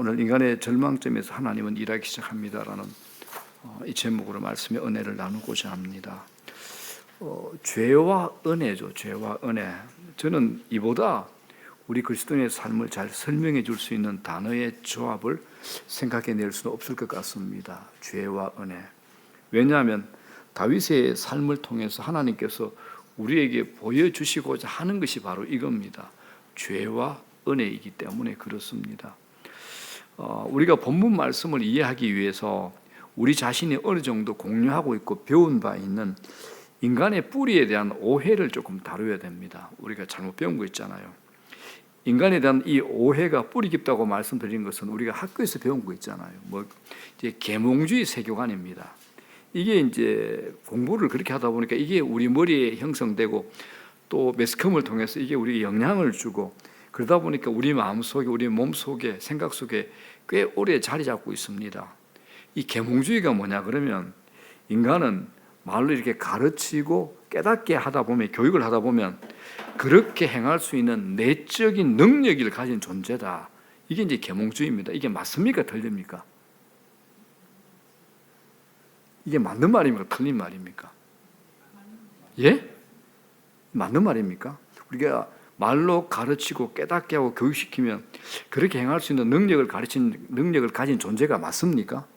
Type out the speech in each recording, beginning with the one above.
오늘 인간의 절망점에서 하나님은 일하기 시작합니다라는 이 제목으로 말씀의 은혜를 나누고자 합니다. 죄와 은혜죠. 죄와 은혜. 저는 이보다 우리 그리스도인의 삶을 잘 설명해 줄 수 있는 단어의 조합을 생각해낼 수는 없을 것 같습니다. 죄와 은혜. 왜냐하면 다윗의 삶을 통해서 하나님께서 우리에게 보여주시고자 하는 것이 바로 이겁니다. 죄와 은혜이기 때문에 그렇습니다. 우리가 본문 말씀을 이해하기 위해서 우리 자신이 어느 정도 공유하고 있고 배운 바 있는 인간의 뿌리에 대한 오해를 조금 다뤄야 됩니다. 우리가 잘못 배운 거 있잖아요. 인간에 대한 이 오해가 뿌리 깊다고 말씀드린 것은 우리가 학교에서 배운 거 있잖아요. 이제 계몽주의 세계관입니다. 이게 이제 공부를 그렇게 하다 보니까 이게 우리 머리에 형성되고 또 매스컴을 통해서 이게 우리에게 영향을 주고 그러다 보니까 우리 마음속에, 우리 몸속에, 생각 속에 꽤 오래 자리 잡고 있습니다. 이 계몽주의가 뭐냐 그러면 인간은 말로 이렇게 가르치고 깨닫게 하다 보면, 교육을 하다 보면 그렇게 행할 수 있는 내적인 능력을 가진 존재다. 이게 이제 계몽주의입니다. 이게 맞습니까? 틀립니까? 이게 맞는 말입니까? 틀린 말입니까? 예? 맞는 말입니까? 우리가 말로 가르치고 깨닫게 하고 교육시키면 그렇게 행할 수 있는 능력을 가진 존재가 맞습니까?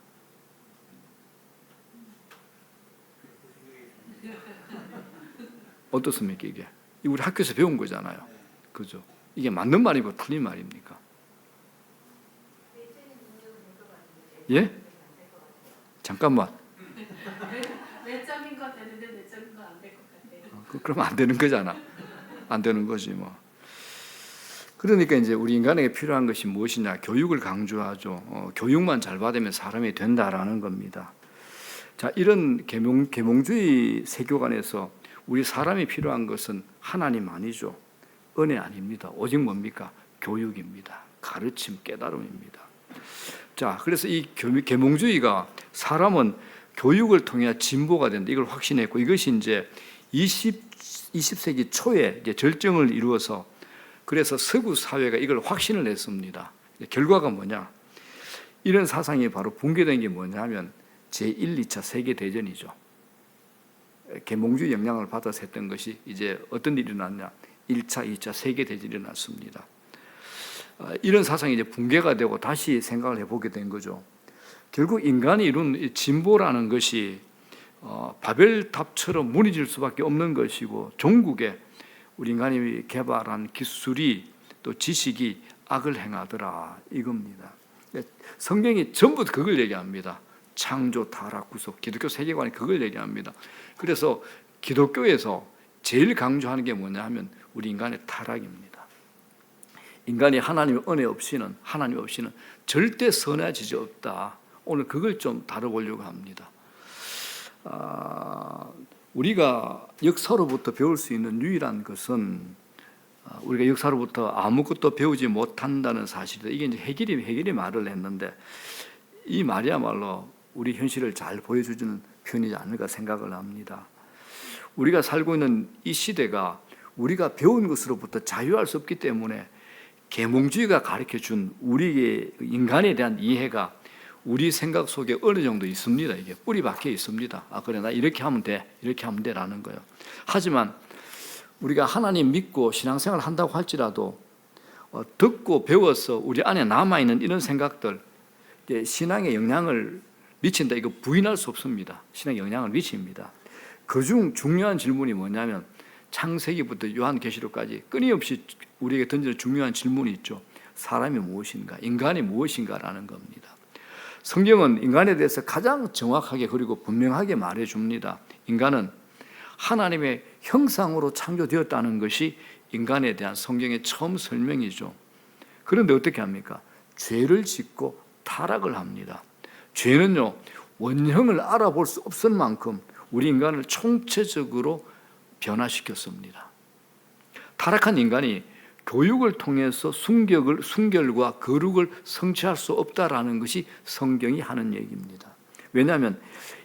어떻습니까 이게? 우리 학교에서 배운 거잖아요. 그죠? 이게 맞는 말이고 틀린 말입니까? 예? 잠깐만. 내적인 거 되는데 내적인 거 안 될 것 같아요. 그러면 안 되는 거잖아. 안 되는 거지 뭐. 그러니까 이제 우리 인간에게 필요한 것이 무엇이냐? 교육을 강조하죠. 교육만 잘 받으면 사람이 된다라는 겁니다. 자, 이런 계몽주의 세계관에서 우리 사람이 필요한 것은 하나님 아니죠. 은혜 아닙니다. 오직 뭡니까? 교육입니다. 가르침, 깨달음입니다. 자, 그래서 이 계몽주의가 사람은 교육을 통해 진보가 된다. 이걸 확신했고 이것이 이제 20세기 초에 이제 절정을 이루어서 그래서 서구 사회가 이걸 확신을 했습니다. 결과가 뭐냐? 이런 사상이 바로 붕괴된 게 뭐냐면 제1, 2차 세계대전이죠. 계몽주의 영향을 받아서 했던 것이 이제 어떤 일이 일어났냐? 1차, 2차 세계대전이 일어났습니다. 이런 사상이 이제 붕괴가 되고 다시 생각을 해보게 된 거죠. 결국 인간이 이룬 진보라는 것이 바벨탑처럼 무너질 수밖에 없는 것이고 종국에 우리 인간이 개발한 기술이 또 지식이 악을 행하더라 이겁니다. 성경이 전부 그걸 얘기합니다. 창조, 타락, 구속, 기독교 세계관이 그걸 얘기합니다. 그래서 기독교에서 제일 강조하는 게 뭐냐 하면 우리 인간의 타락입니다. 인간이 하나님의 은혜 없이는, 하나님 없이는 절대 선해지지 없다. 오늘 그걸 좀 다뤄보려고 합니다. 우리가 역사로부터 배울 수 있는 유일한 것은 우리가 역사로부터 아무것도 배우지 못한다는 사실이다. 이게 이제 해결이 말을 했는데 이 말이야말로 우리 현실을 잘 보여주는 표현이지 않을까 생각을 합니다. 우리가 살고 있는 이 시대가 우리가 배운 것으로부터 자유할 수 없기 때문에 계몽주의가 가르쳐준 우리의 인간에 대한 이해가 우리 생각 속에 어느 정도 있습니다. 이게 뿌리 박혀 있습니다. 그래 나 이렇게 하면 돼, 이렇게 하면 돼라는 거예요. 하지만 우리가 하나님 믿고 신앙생활 한다고 할지라도 듣고 배워서 우리 안에 남아 있는 이런 생각들, 신앙에 영향을 미친다. 이거 부인할 수 없습니다. 신앙에 영향을 미칩니다. 그중 중요한 질문이 뭐냐면 창세기부터 요한계시록까지 끊임없이 우리에게 던지는 중요한 질문이 있죠. 사람이 무엇인가, 인간이 무엇인가라는 겁니다. 성경은 인간에 대해서 가장 정확하게 그리고 분명하게 말해줍니다. 인간은 하나님의 형상으로 창조되었다는 것이 인간에 대한 성경의 처음 설명이죠. 그런데 어떻게 합니까? 죄를 짓고 타락을 합니다. 죄는요, 원형을 알아볼 수 없을 만큼 우리 인간을 총체적으로 변화시켰습니다. 타락한 인간이 교육을 통해서 순결과 거룩을 성취할 수 없다라는 것이 성경이 하는 얘기입니다. 왜냐하면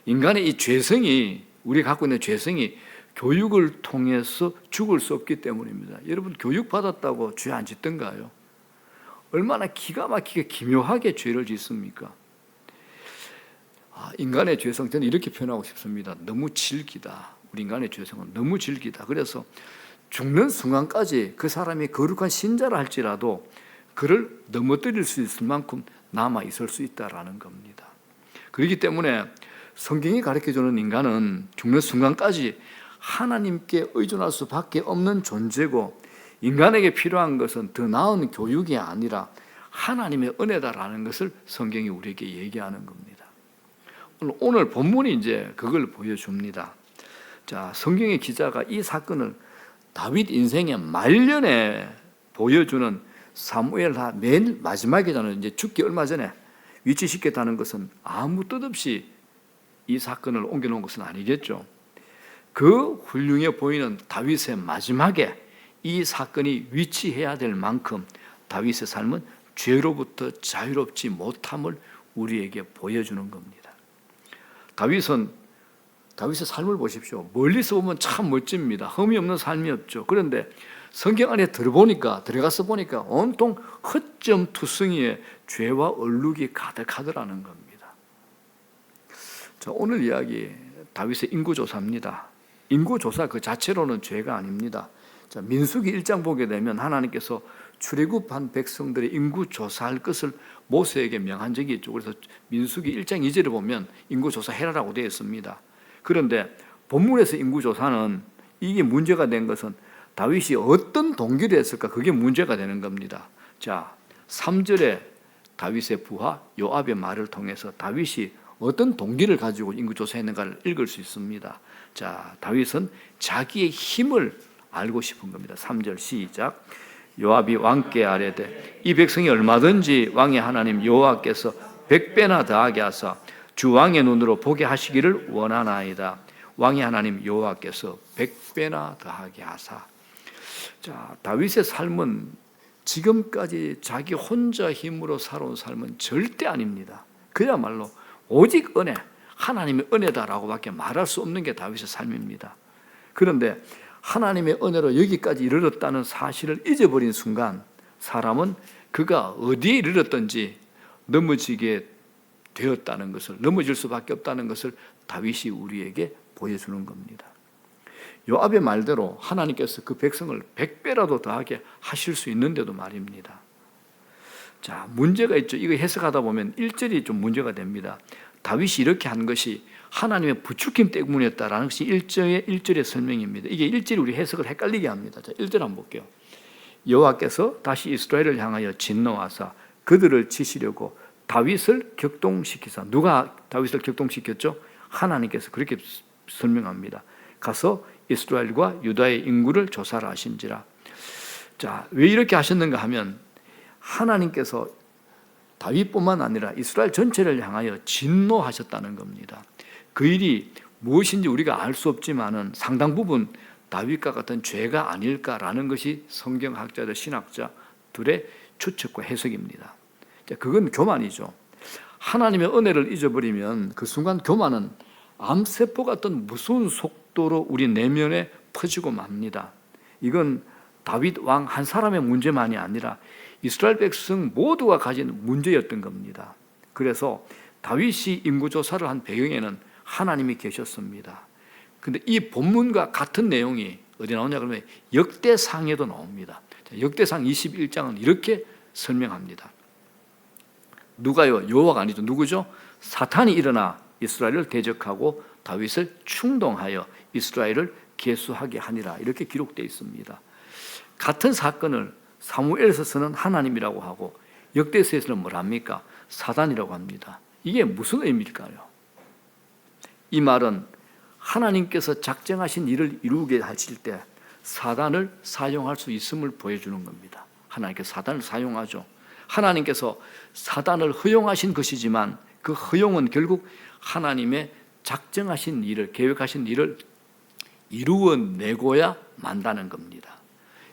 인간의 이 죄성이, 우리가 갖고 있는 죄성이 교육을 통해서 죽을 수 없기 때문입니다. 여러분 교육받았다고 죄 안 짓던가요? 얼마나 기가 막히게 기묘하게 죄를 짓습니까? 인간의 죄성, 저는 이렇게 표현하고 싶습니다. 너무 질기다. 우리 인간의 죄성은 너무 질기다. 그래서 죽는 순간까지 그 사람이 거룩한 신자라 할지라도 그를 넘어뜨릴 수 있을 만큼 남아 있을 수 있다라는 겁니다. 그렇기 때문에 성경이 가르쳐주는 인간은 죽는 순간까지 하나님께 의존할 수밖에 없는 존재고, 인간에게 필요한 것은 더 나은 교육이 아니라 하나님의 은혜다라는 것을 성경이 우리에게 얘기하는 겁니다. 오늘 본문이 이제 그걸 보여줍니다. 자, 성경의 기자가 이 사건을 다윗 인생의 말년에 보여주는 사무엘하 맨 마지막이잖아요. 이제 죽기 얼마 전에 위치시켰다는 것은 아무 뜻 없이 이 사건을 옮겨놓은 것은 아니겠죠. 그 훌륭해 보이는 다윗의 마지막에 이 사건이 위치해야 될 만큼 다윗의 삶은 죄로부터 자유롭지 못함을 우리에게 보여주는 겁니다. 다윗의 삶을 보십시오. 멀리서 보면 참 멋집니다. 흠이 없는 삶이었죠. 그런데 성경 안에 들어가서 보니까 온통 허점투성이의 죄와 얼룩이 가득하더라는 겁니다. 자, 오늘 이야기 다윗의 인구조사입니다. 인구조사 그 자체로는 죄가 아닙니다. 자, 민수기 1장 보게 되면 하나님께서 출애굽한 백성들의 인구조사할 것을 모세에게 명한 적이 있죠. 그래서 민수기 1장 2절에 보면 인구조사해라라고 되어 있습니다. 그런데 본문에서 인구조사는 이게 문제가 된 것은 다윗이 어떤 동기를 했을까? 그게 문제가 되는 겁니다. 자, 3절에 다윗의 부하 요압의 말을 통해서 다윗이 어떤 동기를 가지고 인구조사했는가를 읽을 수 있습니다. 자, 다윗은 자기의 힘을 알고 싶은 겁니다. 3절 시작. 요압이 왕께 아뢰되 이 백성이 얼마든지 왕의 하나님 여호와께서 100배나 더하게 하사 주 왕의 눈으로 보게 하시기를 원하나이다. 왕의 하나님 여호와께서 100배나 더하게 하사. 자, 다윗의 삶은 지금까지 자기 혼자 힘으로 살아온 삶은 절대 아닙니다. 그야말로 오직 은혜, 하나님의 은혜다라고 밖에 말할 수 없는 게 다윗의 삶입니다. 그런데 하나님의 은혜로 여기까지 이르렀다는 사실을 잊어버린 순간 사람은 그가 어디에 이르렀든지 넘어지게 되었다는 것을, 넘어질 수밖에 없다는 것을 다윗이 우리에게 보여주는 겁니다. 요압의 말대로 하나님께서 그 백성을 100배라도 더하게 하실 수 있는데도 말입니다. 자, 문제가 있죠. 이거 해석하다 보면 1절이 좀 문제가 됩니다. 다윗이 이렇게 한 것이 하나님의 부추김 때문이었다라는 것이 1절의 설명입니다. 이게 1절이 우리 해석을 헷갈리게 합니다. 자, 1절 한번 볼게요. 여호와께서 다시 이스라엘을 향하여 진노하사 그들을 치시려고 다윗을 격동시키사. 누가 다윗을 격동시켰죠? 하나님께서 그렇게 설명합니다. 가서 이스라엘과 유다의 인구를 조사를 하신지라. 자, 왜 이렇게 하셨는가 하면 하나님께서 다윗뿐만 아니라 이스라엘 전체를 향하여 진노하셨다는 겁니다. 그 일이 무엇인지 우리가 알 수 없지만은 상당 부분 다윗과 같은 죄가 아닐까라는 것이 성경학자들, 신학자들의 추측과 해석입니다. 그건 교만이죠. 하나님의 은혜를 잊어버리면 그 순간 교만은 암세포 같은 무서운 속도로 우리 내면에 퍼지고 맙니다. 이건 다윗 왕 한 사람의 문제만이 아니라 이스라엘 백성 모두가 가진 문제였던 겁니다. 그래서 다윗이 인구조사를 한 배경에는 하나님이 계셨습니다. 그런데 이 본문과 같은 내용이 어디 나오냐 그러면 역대상에도 나옵니다. 역대상 21장은 이렇게 설명합니다. 누가요? 여호와가 아니죠. 누구죠? 사탄이 일어나 이스라엘을 대적하고 다윗을 충동하여 이스라엘을 계수하게 하니라. 이렇게 기록되어 있습니다. 같은 사건을 사무엘서는 하나님이라고 하고 역대서에서는 뭐랍니까? 사단이라고 합니다. 이게 무슨 의미일까요? 이 말은 하나님께서 작정하신 일을 이루게 하실 때 사단을 사용할 수 있음을 보여주는 겁니다. 하나님께서 사단을 사용하죠. 하나님께서 사단을 허용하신 것이지만 그 허용은 결국 하나님의 작정하신 일을, 계획하신 일을 이루어내고야 만다는 겁니다.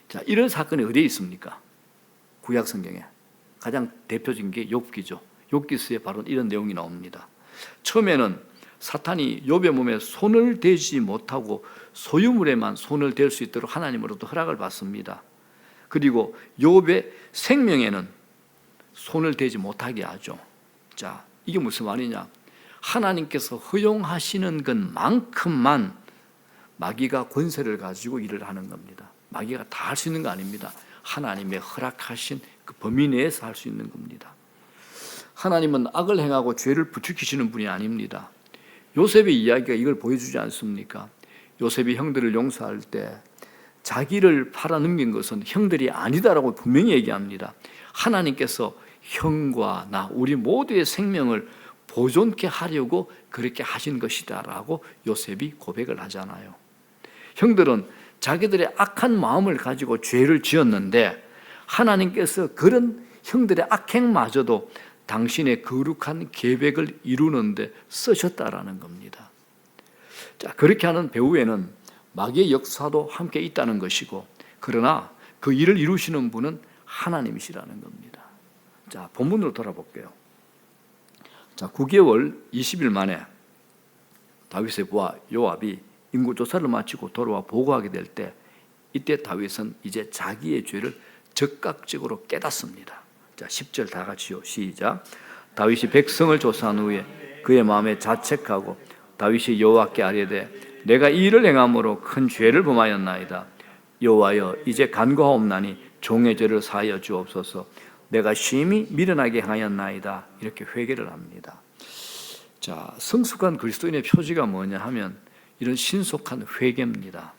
자, 이런 사건이 어디에 있습니까? 구약 성경에 가장 대표적인 게 욥기죠. 욥기서에 바로 이런 내용이 나옵니다. 처음에는 사탄이 욥의 몸에 손을 대지 못하고 소유물에만 손을 댈 수 있도록 하나님으로부터 허락을 받습니다. 그리고 욥의 생명에는 손을 대지 못하게 하죠. 자, 이게 무슨 말이냐? 하나님께서 허용하시는 것만큼만 마귀가 권세를 가지고 일을 하는 겁니다. 마귀가 다 할 수 있는 거 아닙니다. 하나님의 허락하신 그 범위 내에서 할 수 있는 겁니다. 하나님은 악을 행하고 죄를 부추기시는 분이 아닙니다. 요셉의 이야기가 이걸 보여주지 않습니까? 요셉이 형들을 용서할 때 자기를 팔아넘긴 것은 형들이 아니다라고 분명히 얘기합니다. 하나님께서 형과 나 우리 모두의 생명을 보존케 하려고 그렇게 하신 것이다라고 요셉이 고백을 하잖아요. 형들은 자기들의 악한 마음을 가지고 죄를 지었는데 하나님께서 그런 형들의 악행마저도 당신의 거룩한 계획을 이루는데 쓰셨다라는 겁니다. 자, 그렇게 하는 배후에는 마귀의 역사도 함께 있다는 것이고, 그러나 그 일을 이루시는 분은 하나님이시라는 겁니다. 자, 본문으로 돌아볼게요. 자, 9개월 20일 만에 다윗의 부하 요압이 인구 조사를 마치고 돌아와 보고하게 될 때, 이때 다윗은 이제 자기의 죄를 적극적으로 깨닫습니다. 자, 10절 다 같이요. 시작. 다윗이 백성을 조사한 후에 그의 마음에 자책하고 다윗이 여호와께 아뢰되 내가 이 일을 행함으로 큰 죄를 범하였나이다. 여호와여, 이제 간구하옵나니 종의 죄를 사하여 주옵소서. 내가 심히 미련하게 행하였나이다. 이렇게 회개를 합니다. 자, 성숙한 그리스도인의 표지가 뭐냐 하면 이런 신속한 회개입니다.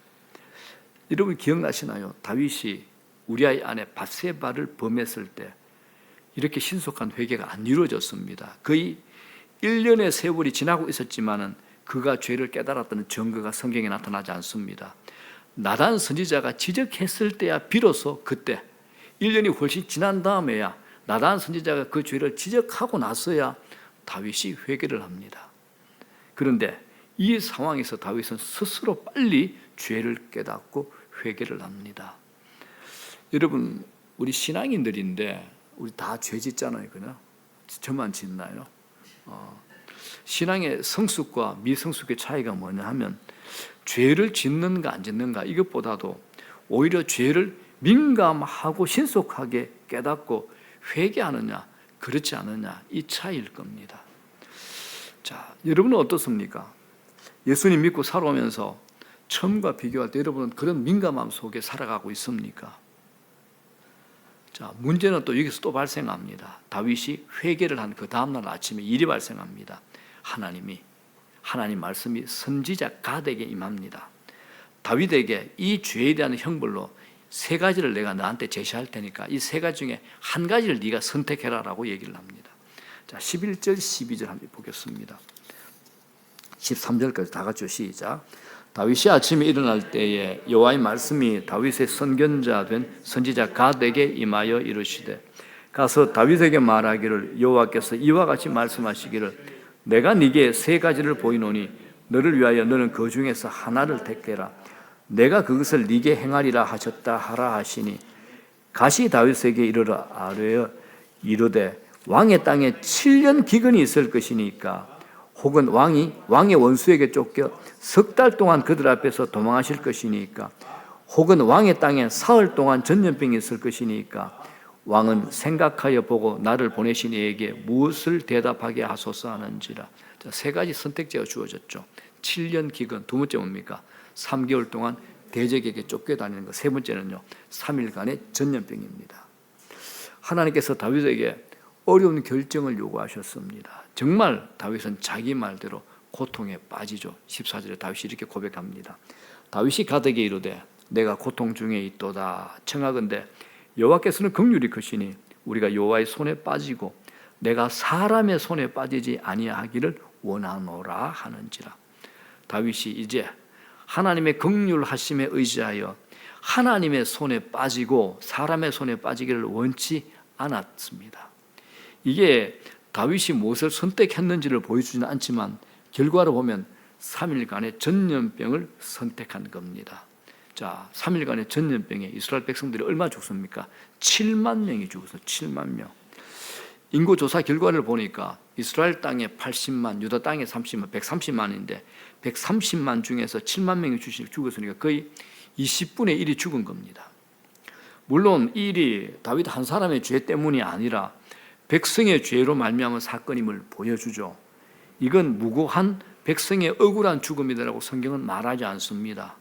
여러분 기억나시나요? 다윗이 우리아의 아내 밧세바를 범했을 때 이렇게 신속한 회개가 안 이루어졌습니다. 거의 1년의 세월이 지나고 있었지만은 그가 죄를 깨달았다는 증거가 성경에 나타나지 않습니다. 나단 선지자가 지적했을 때야 비로소 그때 1년이 훨씬 지난 다음에야 나단 선지자가 그 죄를 지적하고 나서야 다윗이 회개를 합니다. 그런데 이 상황에서 다윗은 스스로 빨리 죄를 깨닫고 회개를 합니다. 여러분, 우리 신앙인들인데 우리 다 죄 짓잖아요. 그냥 저만 짓나요? 신앙의 성숙과 미성숙의 차이가 뭐냐 하면 죄를 짓는가 안 짓는가 이것보다도 오히려 죄를 민감하고 신속하게 깨닫고 회개하느냐 그렇지 않느냐 이 차이일 겁니다. 자, 여러분은 어떻습니까? 예수님 믿고 살아오면서 처음과 비교할 때 여러분은 그런 민감함 속에 살아가고 있습니까? 자, 문제는 또 여기서 또 발생합니다. 다윗이 회개를 한 그 다음날 아침에 일이 발생합니다. 하나님 말씀이 선지자 갓에게 임합니다. 다윗에게 이 죄에 대한 형벌로 3가지를 내가 너한테 제시할 테니까 이 3가지 중에 한 가지를 네가 선택해라라고 얘기를 합니다. 자, 11절 12절 한번 보겠습니다. 13절까지 다 같이 시작. 다윗이 아침에 일어날 때에 여호와의 말씀이 다윗의 선견자 된 선지자 갓에게 임하여 이르시되 가서 다윗에게 말하기를 여호와께서 이와 같이 말씀하시기를 내가 네게 3가지를 보이노니 너를 위하여 너는 그 중에서 하나를 택해라. 내가 그것을 네게 행하리라 하셨다 하라 하시니 가시 다윗에게 이르러 아뢰어 이르되 왕의 땅에 7년 기근이 있을 것이니까 혹은 왕의 원수에게 쫓겨 10달 동안 그들 앞에서 도망하실 것이니까 혹은 왕의 땅에 사흘 동안 전염병이 있을 것이니까 왕은 생각하여 보고 나를 보내신 이에게 무엇을 대답하게 하소서 하는지라. 자, 3가지 선택지가 주어졌죠. 7년 기근, 2번째 뭡니까? 3개월 동안 대적에게 쫓겨다니는 것. 3번째는요 3일간의 전염병입니다. 하나님께서 다윗에게 어려운 결정을 요구하셨습니다. 정말 다윗은 자기 말대로 고통에 빠지죠. 14절에 다윗이 이렇게 고백합니다. 다윗이 갓에게 이르되 내가 고통 중에 있도다. 청하건대 여호와께서는 긍휼이 크시니 우리가 여호와의 손에 빠지고 내가 사람의 손에 빠지지 아니하기를 원하노라 하는지라. 다윗이 이제 하나님의 긍휼하심에 의지하여 하나님의 손에 빠지고 사람의 손에 빠지기를 원치 않았습니다. 이게 다윗이 무엇을 선택했는지를 보여주지는 않지만 결과로 보면 3일간의 전염병을 선택한 겁니다. 자, 3일간의 전염병에 이스라엘 백성들이 얼마 죽습니까? 7만 명이 죽었어요. 7만 명. 인구조사 결과를 보니까 이스라엘 땅에 80만, 유다 땅에 30만, 130만인데 130만 중에서 7만 명이 죽었으니까 거의 20분의 1이 죽은 겁니다. 물론 이 일이 다윗 한 사람의 죄 때문이 아니라 백성의 죄로 말미암은 사건임을 보여주죠. 이건 무고한 백성의 억울한 죽음이라고 성경은 말하지 않습니다.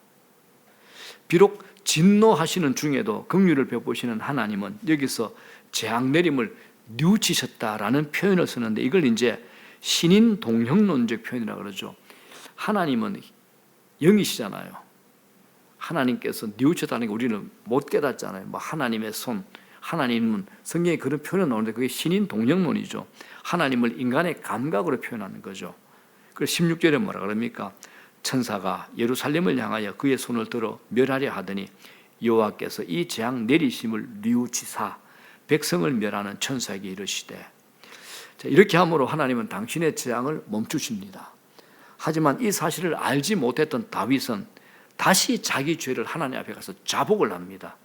비록 진노하시는 중에도 긍휼을 베푸시는 하나님은 여기서 재앙 내림을 뉘우치셨다라는 표현을 쓰는데 이걸 이제 신인 동형론적 표현이라고 그러죠. 하나님은 영이시잖아요. 하나님께서 뉘우쳤다는 게 우리는 못 깨닫잖아요. 뭐 하나님의 손, 하나님은 성경에 그런 표현이 나오는데 그게 신인 동형론이죠. 하나님을 인간의 감각으로 표현하는 거죠. 그래서 16절에 뭐라 그럽니까? 천사가 예루살렘을 향하여 그의 손을 들어 멸하려 하더니 여호와께서 이 재앙 내리심을 뉘우치사 백성을 멸하는 천사에게 이르시되. 자, 이렇게 함으로 하나님은 당신의 재앙을 멈추십니다. 하지만 이 사실을 알지 못했던 다윗은 다시 자기 죄를 하나님 앞에 가서 자복을 합니다.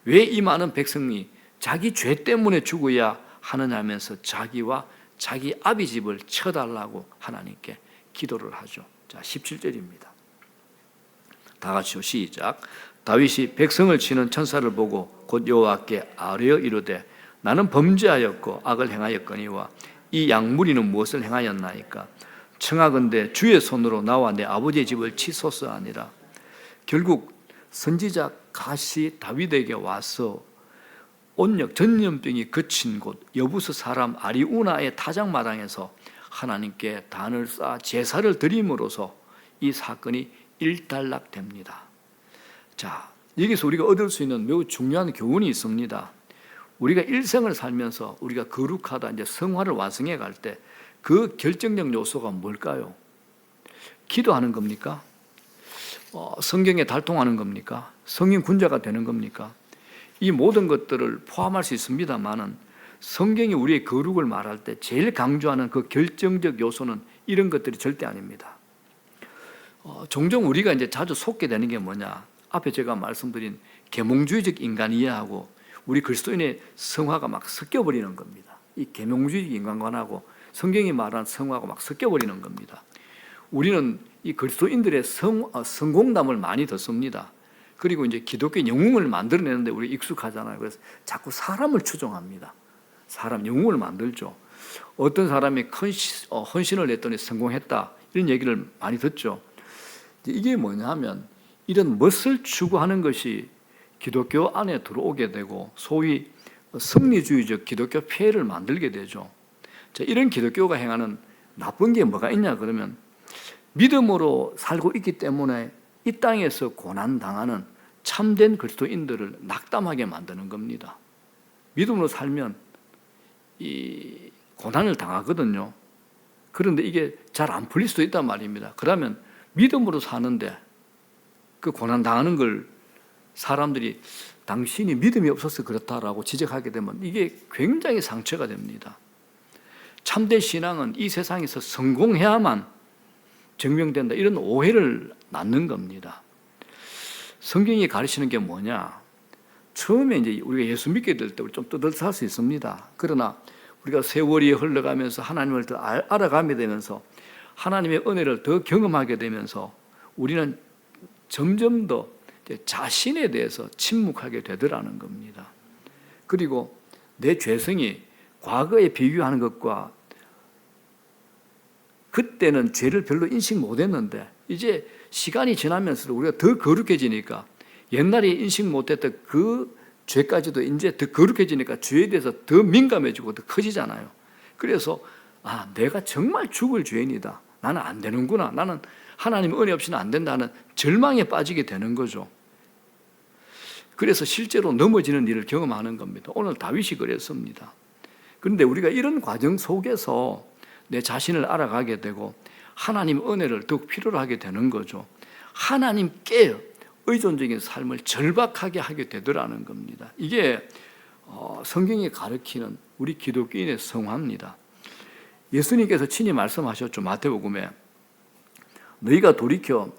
왜 이 많은 백성이 자기 죄 때문에 죽어야 하느냐 하면서 자기와 자기 아비 집을 쳐달라고 하나님께 기도를 하죠. 자, 17절입니다. 다 같이요. 시작. 다윗이 백성을 치는 천사를 보고 곧 여호와께 아뢰어 이르되 나는 범죄하였고 악을 행하였거니와 이 양무리는 무엇을 행하였나이까? 청하건대 주의 손으로 나와 내 아버지의 집을 치소서 하니라. 결국 선지자 갓이 다윗에게 와서 온역 전염병이 그친 곳 여부스 사람 아리우나의 타작마당에서 하나님께 단을 쌓아 제사를 드림으로써 이 사건이 일단락됩니다. 자, 여기서 우리가 얻을 수 있는 매우 중요한 교훈이 있습니다. 우리가 일생을 살면서 우리가 거룩하다 이제 성화를 완성해 갈 때 그 결정적 요소가 뭘까요? 기도하는 겁니까? 성경에 달동하는 겁니까? 성인 군자가 되는 겁니까? 이 모든 것들을 포함할 수 있습니다만은 성경이 우리의 거룩을 말할 때 제일 강조하는 그 결정적 요소는 이런 것들이 절대 아닙니다. 종종 우리가 이제 자주 속게 되는 게 뭐냐? 앞에 제가 말씀드린 계몽주의적 인간 이해하고 우리 그리스도인의 성화가 막 섞여버리는 겁니다. 이 계몽주의적 인간관하고 성경이 말한 성화가 막 섞여버리는 겁니다. 우리는 이 그리스도인들의 성공담을 많이 듣습니다. 그리고 이제 기독교 영웅을 만들어내는데 우리 익숙하잖아요. 그래서 자꾸 사람을 추종합니다. 사람 영웅을 만들죠. 어떤 사람이 큰 헌신을 냈더니 성공했다 이런 얘기를 많이 듣죠. 이게 뭐냐 하면 이런 멋을 추구하는 것이 기독교 안에 들어오게 되고 소위 승리주의적 기독교 폐해를 만들게 되죠. 자, 이런 기독교가 행하는 나쁜 게 뭐가 있냐 그러면 믿음으로 살고 있기 때문에 이 땅에서 고난당하는 참된 그리스도인들을 낙담하게 만드는 겁니다. 믿음으로 살면 이 고난을 당하거든요. 그런데 이게 잘 안 풀릴 수도 있단 말입니다. 그러면 믿음으로 사는데 그 고난 당하는 걸 사람들이 당신이 믿음이 없어서 그렇다라고 지적하게 되면 이게 굉장히 상처가 됩니다. 참된 신앙은 이 세상에서 성공해야만 증명된다 이런 오해를 낳는 겁니다. 성경이 가르치는 게 뭐냐? 처음에 이제 우리가 예수 믿게 될 때 좀 떠들썩할 수 있습니다. 그러나 우리가 세월이 흘러가면서 하나님을 더 알아가게 되면서 하나님의 은혜를 더 경험하게 되면서 우리는 점점 더 자신에 대해서 침묵하게 되더라는 겁니다. 그리고 내 죄성이 과거에 비교하는 것과 그때는 죄를 별로 인식 못했는데 이제 시간이 지나면서 우리가 더 거룩해지니까 옛날에 인식 못했던 그 죄까지도 이제 더 거룩해지니까 죄에 대해서 더 민감해지고 더 커지잖아요. 그래서 내가 정말 죽을 죄인이다. 나는 안 되는구나. 나는 하나님 은혜 없이는 안 된다는 절망에 빠지게 되는 거죠. 그래서 실제로 넘어지는 일을 경험하는 겁니다. 오늘 다윗이 그랬습니다. 그런데 우리가 이런 과정 속에서 내 자신을 알아가게 되고 하나님 은혜를 더욱 필요로 하게 되는 거죠. 하나님께 의존적인 삶을 절박하게 하게 되더라는 겁니다. 이게 성경이 가르치는 우리 기독교인의 성화입니다. 예수님께서 친히 말씀하셨죠. 마태복음에 너희가 돌이켜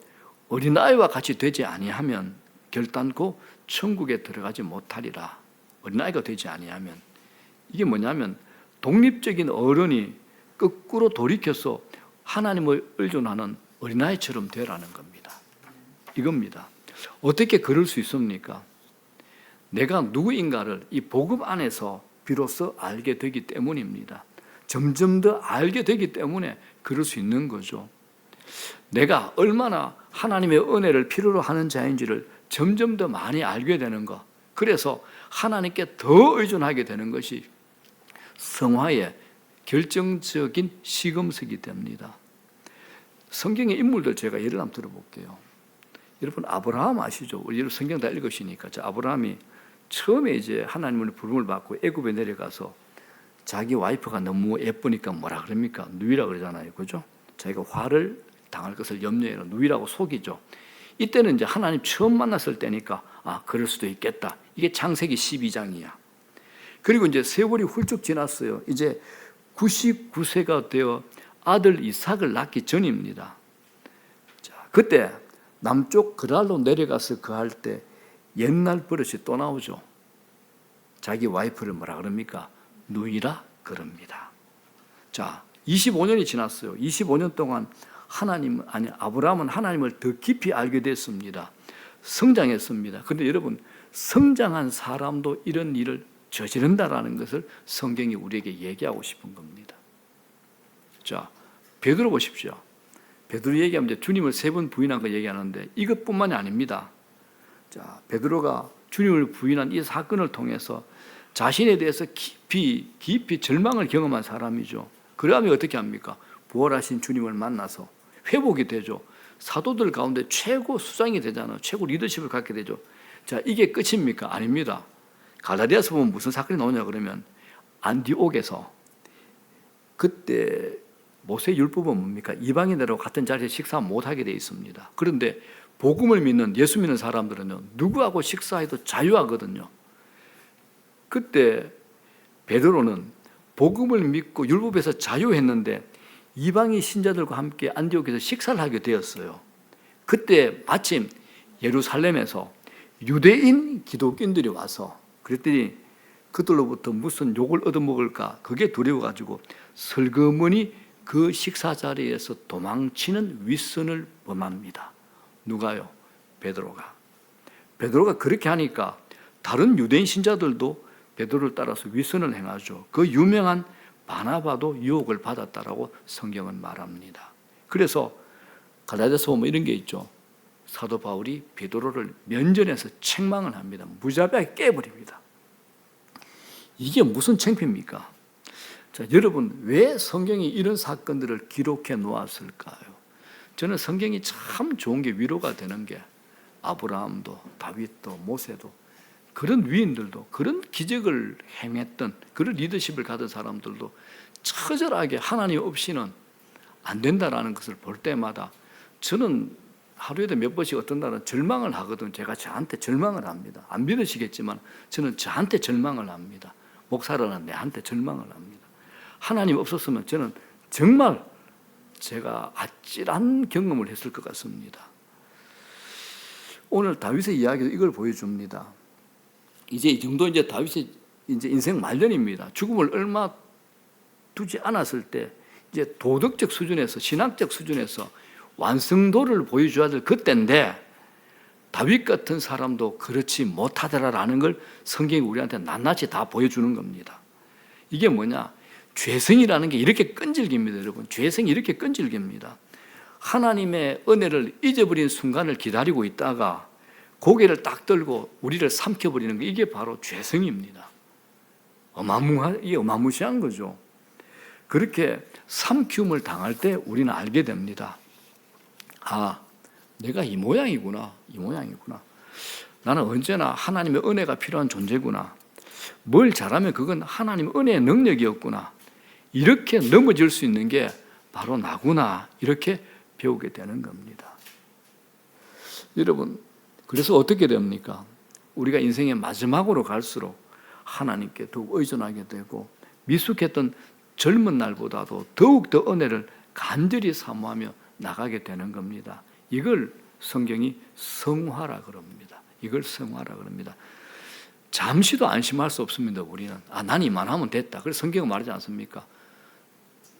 어린아이와 같이 되지 아니하면 결단코 천국에 들어가지 못하리라. 어린아이가 되지 아니하면 이게 뭐냐면 독립적인 어른이 거꾸로 돌이켜서 하나님을 의존하는 어린아이처럼 되라는 겁니다. 이겁니다. 어떻게 그럴 수 있습니까? 내가 누구인가를 이 복음 안에서 비로소 알게 되기 때문입니다. 점점 더 알게 되기 때문에 그럴 수 있는 거죠. 내가 얼마나 하나님의 은혜를 필요로 하는 자인지를 점점 더 많이 알게 되는 것, 그래서 하나님께 더 의존하게 되는 것이 성화의 결정적인 시금석이 됩니다. 성경의 인물들 제가 예를 한번 들어볼게요. 여러분 아브라함 아시죠? 여러분 성경 다 읽으시니까. 아브라함이 처음에 이제 하나님의 부름을 받고 애굽에 내려가서 자기 와이프가 너무 예쁘니까 뭐라 그럽니까? 누이라 그러잖아요. 그죠? 자기가 화를 당할 것을 염려해라. 누이라고 속이죠. 이때는 이제 하나님 처음 만났을 때니까 그럴 수도 있겠다. 이게 창세기 12장이야. 그리고 이제 세월이 훌쩍 지났어요. 이제 99세가 되어 아들 이삭을 낳기 전입니다. 자, 그때 남쪽 그랄로 내려가서 거할 때 옛날 버릇이 또 나오죠. 자기 와이프를 뭐라 그럽니까? 누이라 그럽니다. 자, 25년이 지났어요. 25년 동안 아브라함은 하나님을 더 깊이 알게 됐습니다. 성장했습니다. 그런데 여러분, 성장한 사람도 이런 일을 저지른다라는 것을 성경이 우리에게 얘기하고 싶은 겁니다. 자, 베드로 보십시오. 베드로 얘기하면 이제 주님을 3번 부인한 거 얘기하는데 이것뿐만이 아닙니다. 자, 베드로가 주님을 부인한 이 사건을 통해서 자신에 대해서 깊이 절망을 경험한 사람이죠. 그러면 어떻게 합니까? 부활하신 주님을 만나서 회복이 되죠. 사도들 가운데 최고 수장이 되잖아요. 최고 리더십을 갖게 되죠. 자, 이게 끝입니까? 아닙니다. 갈라디아서 보면 무슨 사건이 나오냐 그러면 안디옥에서 그때 모세 율법은 뭡니까? 이방인들하고 같은 자리에 식사 못하게 되어 있습니다. 그런데 복음을 믿는 예수 믿는 사람들은 누구하고 식사해도 자유하거든요. 그때 베드로는 복음을 믿고 율법에서 자유했는데 이방인 신자들과 함께 안디옥에서 식사를 하게 되었어요. 그때 마침 예루살렘에서 유대인 기독인들이 와서 그랬더니 그들로부터 무슨 욕을 얻어먹을까 그게 두려워가지고 슬그머니 그 식사 자리에서 도망치는 윗선을 범합니다. 누가요? 베드로가. 베드로가 그렇게 하니까 다른 유대인 신자들도 베드로를 따라서 윗선을 행하죠. 그 유명한 바나바도 유혹을 받았다라고 성경은 말합니다. 그래서 갈라디아서 보면 이런 게 있죠. 사도 바울이 베드로를 면전에서 책망을 합니다. 무자비하게 깨버립니다. 이게 무슨 창피입니까? 자, 여러분 왜 성경이 이런 사건들을 기록해 놓았을까요? 저는 성경이 참 좋은 게 위로가 되는 게 아브라함도 다윗도 모세도 그런 위인들도 그런 기적을 행했던 그런 리더십을 가진 사람들도 처절하게 하나님 없이는 안 된다라는 것을 볼 때마다 저는 하루에도 몇 번씩 어떤 날은 절망을 하거든. 제가 저한테 절망을 합니다. 안 믿으시겠지만 저는 저한테 절망을 합니다. 목사라는 내한테 절망을 합니다. 하나님 없었으면 저는 정말 제가 아찔한 경험을 했을 것 같습니다. 오늘 다윗의 이야기도 이걸 보여줍니다. 이제 이 정도 이제 다윗이 이제 인생 말년입니다. 죽음을 얼마 두지 않았을 때 이제 도덕적 수준에서 신학적 수준에서 완성도를 보여줘야 될 그때인데 다윗 같은 사람도 그렇지 못하더라라는 걸 성경이 우리한테 낱낱이 다 보여주는 겁니다. 이게 뭐냐? 죄성이라는 게 이렇게 끈질깁니다, 여러분. 죄성이 이렇게 끈질깁니다. 하나님의 은혜를 잊어버린 순간을 기다리고 있다가 고개를 딱 들고 우리를 삼켜버리는 게 이게 바로 죄성입니다. 이게 어마무시한 거죠. 그렇게 삼킴을 당할 때 우리는 알게 됩니다. 내가 이 모양이구나. 나는 언제나 하나님의 은혜가 필요한 존재구나. 뭘 잘하면 그건 하나님의 은혜의 능력이었구나. 이렇게 넘어질 수 있는 게 바로 나구나. 이렇게 배우게 되는 겁니다. 여러분, 그래서 어떻게 됩니까? 우리가 인생의 마지막으로 갈수록 하나님께 더욱 의존하게 되고 미숙했던 젊은 날보다도 더욱더 은혜를 간절히 사모하며 나가게 되는 겁니다. 이걸 성경이 성화라 그럽니다. 잠시도 안심할 수 없습니다. 우리는 난 이만하면 됐다. 그래서 성경은 말하지 않습니까?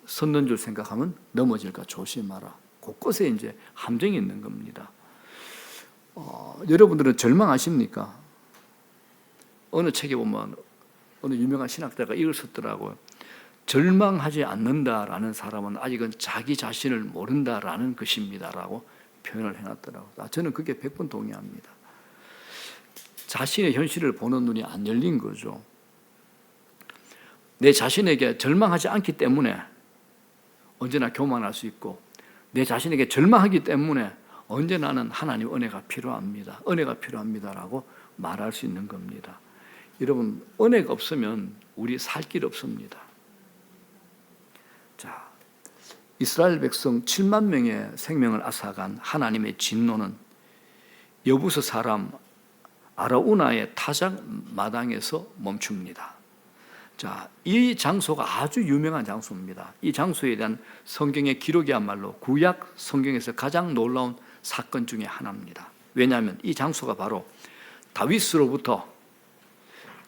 섰는 줄 생각하면 넘어질까 조심하라. 곳곳에 이제 함정이 있는 겁니다. 여러분들은 절망하십니까? 어느 책에 보면 어느 유명한 신학자가 이걸 썼더라고요. 절망하지 않는다라는 사람은 아직은 자기 자신을 모른다라는 것입니다라고 표현을 해놨더라고요. 저는 그게 100번 동의합니다. 자신의 현실을 보는 눈이 안 열린 거죠. 내 자신에게 절망하지 않기 때문에 언제나 교만할 수 있고, 내 자신에게 절망하기 때문에 언제나는 하나님 은혜가 필요합니다. 은혜가 필요합니다라고 말할 수 있는 겁니다. 여러분, 은혜가 없으면 우리 살 길 없습니다. 자, 이스라엘 백성 7만 명의 생명을 앗아간 하나님의 진노는 여부스 사람 아라우나의 타작 마당에서 멈춥니다. 자, 이 장소가 아주 유명한 장소입니다. 이 장소에 대한 성경의 기록이야말로 구약 성경에서 가장 놀라운 사건 중에 하나입니다. 왜냐하면 이 장소가 바로 다윗으로부터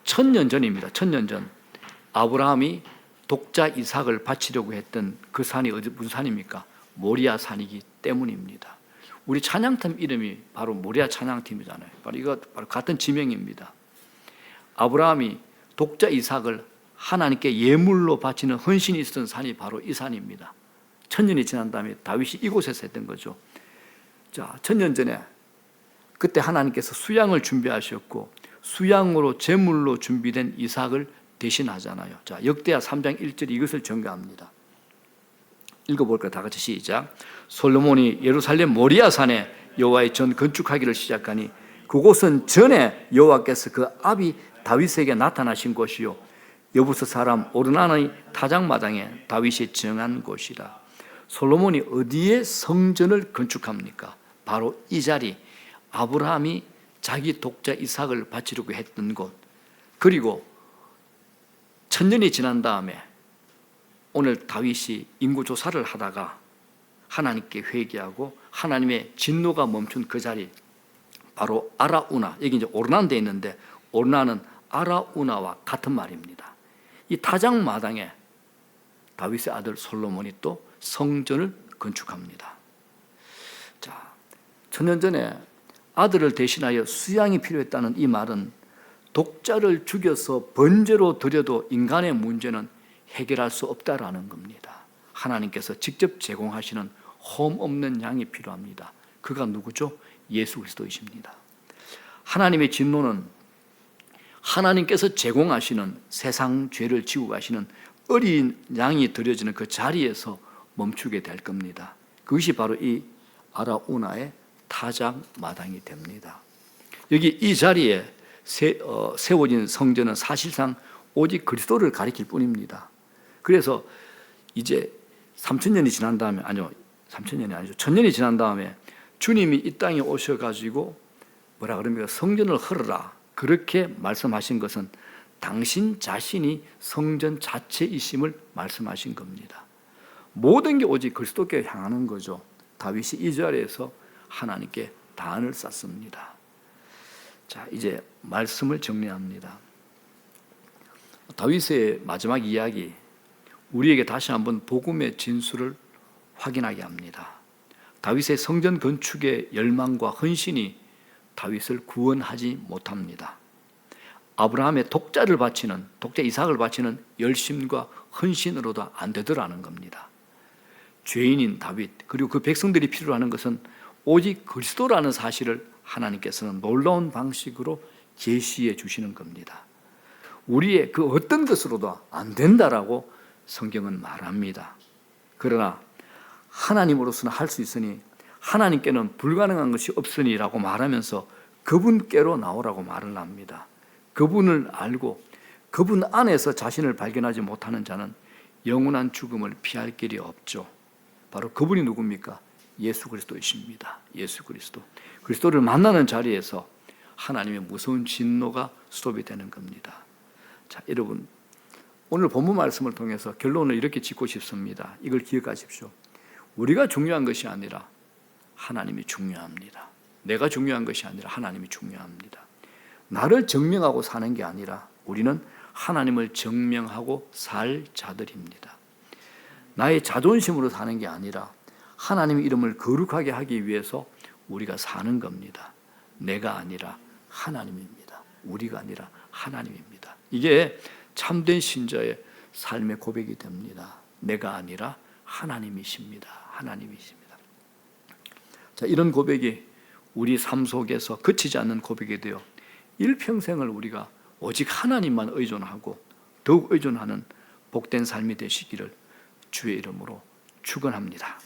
1000년 전입니다. 1000년 전 아브라함이 독자 이삭을 바치려고 했던 그 산이 무슨 산입니까? 모리아 산이기 때문입니다. 우리 찬양팀 이름이 바로 모리아 찬양팀이잖아요. 바로 같은 지명입니다. 아브라함이 독자 이삭을 하나님께 예물로 바치는 헌신이 있었던 산이 바로 이 산입니다. 1000년이 지난 다음에 다윗이 이곳에서 했던 거죠. 자, 1000년 전에 그때 하나님께서 수양을 준비하셨고 수양으로 제물로 준비된 이삭을 대신하잖아요. 자, 역대하 3장 1절이 이것을 전가합니다. 읽어볼까요? 다 같이 시작. 솔로몬이 예루살렘 모리아 산에 여호와의 전 건축하기를 시작하니 그곳은 전에 여호와께서 그 아비 다윗에게 나타나신 곳이요 여부스 사람 오르난의 타작마당에 다윗이 정한 곳이라. 솔로몬이 어디에 성전을 건축합니까? 바로 이 자리, 아브라함이 자기 독자 이삭을 바치려고 했던 곳. 그리고 1000년이 지난 다음에 오늘 다윗이 인구조사를 하다가 하나님께 회개하고 하나님의 진노가 멈춘 그 자리, 바로 아라우나, 여기 이제 오르난 데 있는데 오르난은 아라우나와 같은 말입니다. 이 타작마당에 다윗의 아들 솔로몬이 또 성전을 건축합니다. 자, 1000년 전에 아들을 대신하여 수양이 필요했다는 이 말은 독자를 죽여서 번제로 드려도 인간의 문제는 해결할 수 없다라는 겁니다. 하나님께서 직접 제공하시는 험 없는 양이 필요합니다. 그가 누구죠? 예수 그리스도이십니다. 하나님의 진노는 하나님께서 제공하시는 세상 죄를 지고 가시는 어린 양이 드려지는 그 자리에서 멈추게 될 겁니다. 그것이 바로 이 아라우나의 타작 마당이 됩니다. 여기 이 자리에 세워진 성전은 사실상 오직 그리스도를 가리킬 뿐입니다. 그래서 이제 3000년이 지난 다음에, 아니요 3000년이 아니죠, 1000년이 지난 다음에 주님이 이 땅에 오셔가지고 뭐라 그럽니까? 성전을 헐어라 그렇게 말씀하신 것은 당신 자신이 성전 자체이심을 말씀하신 겁니다. 모든 게 오직 그리스도께 향하는 거죠. 다윗이 이 자리에서 하나님께 단을 쌓습니다. 자, 이제 말씀을 정리합니다. 다윗의 마지막 이야기, 우리에게 다시 한번 복음의 진수를 확인하게 합니다. 다윗의 성전 건축의 열망과 헌신이 다윗을 구원하지 못합니다. 아브라함의 독자 이삭을 바치는 열심과 헌신으로도 안 되더라는 겁니다. 죄인인 다윗, 그리고 그 백성들이 필요로 하는 것은 오직 그리스도라는 사실을 하나님께서는 놀라운 방식으로 제시해 주시는 겁니다. 우리의 그 어떤 것으로도 안 된다라고 성경은 말합니다. 그러나 하나님으로서는 할 수 있으니 하나님께는 불가능한 것이 없으니라고 말하면서 그분께로 나오라고 말을 합니다. 그분을 알고 그분 안에서 자신을 발견하지 못하는 자는 영원한 죽음을 피할 길이 없죠. 바로 그분이 누굽니까? 예수 그리스도이십니다. 예수 그리스도. 그리스도를 만나는 자리에서 하나님의 무서운 진노가 스톱이 되는 겁니다. 자, 여러분, 오늘 본문 말씀을 통해서 결론을 이렇게 짓고 싶습니다. 이걸 기억하십시오. 우리가 중요한 것이 아니라 하나님이 중요합니다. 내가 중요한 것이 아니라 하나님이 중요합니다. 나를 증명하고 사는 게 아니라 우리는 하나님을 증명하고 살 자들입니다. 나의 자존심으로 사는 게 아니라 하나님의 이름을 거룩하게 하기 위해서 우리가 사는 겁니다. 내가 아니라 하나님입니다. 우리가 아니라 하나님입니다. 이게 참된 신자의 삶의 고백이 됩니다. 내가 아니라 하나님이십니다. 하나님이십니다. 자, 이런 고백이 우리 삶 속에서 그치지 않는 고백이 되어 일평생을 우리가 오직 하나님만 의존하고 더욱 의존하는 복된 삶이 되시기를 주의 이름으로 축원합니다.